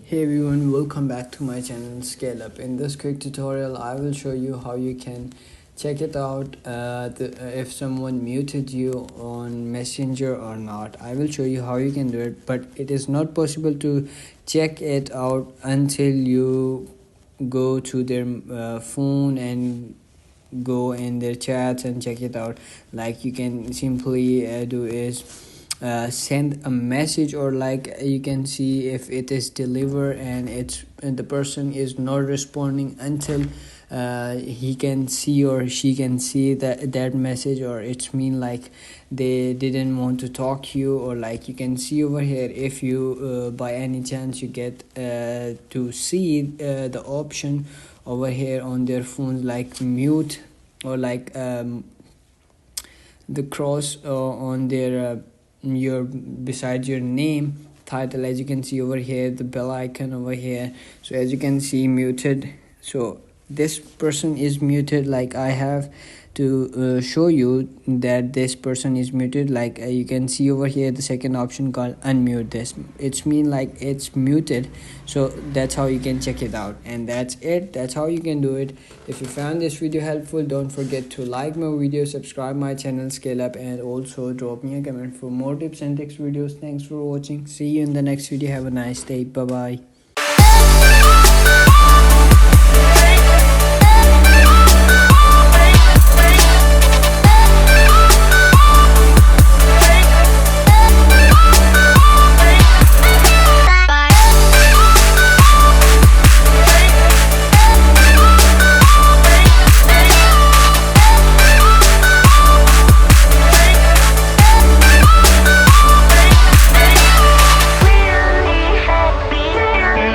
Hey everyone, welcome back to my channel Scale Up. In this quick tutorial I will show you how you can check it out if someone muted you on Messenger or not. I will show you how you can do it, but it is not possible to check it out until you go to their phone and go in their chats and check it out. Like you can simply do is send a message, or like you can see if it is delivered and the person is not responding until he can see or she can see that message, or it's mean like they didn't want to talk to you. Or like you can see over here, if you by any chance you get to see the option over here on their phones, like mute, or like the cross on their your beside your name title, as you can see over here, the bell icon over here. So as you can see, muted. So this person is muted. Like I have to show you that this person is muted. Like you can see over here the second option called unmute. This it's mean like it's muted. So that's how you can check it out, and that's it. That's how you can do it. If you found this video helpful, don't forget to like my video, subscribe my channel Scale Up, and also drop me a comment for more tips and tricks videos. Thanks for watching. See you in the next video. Have a nice day. Bye bye.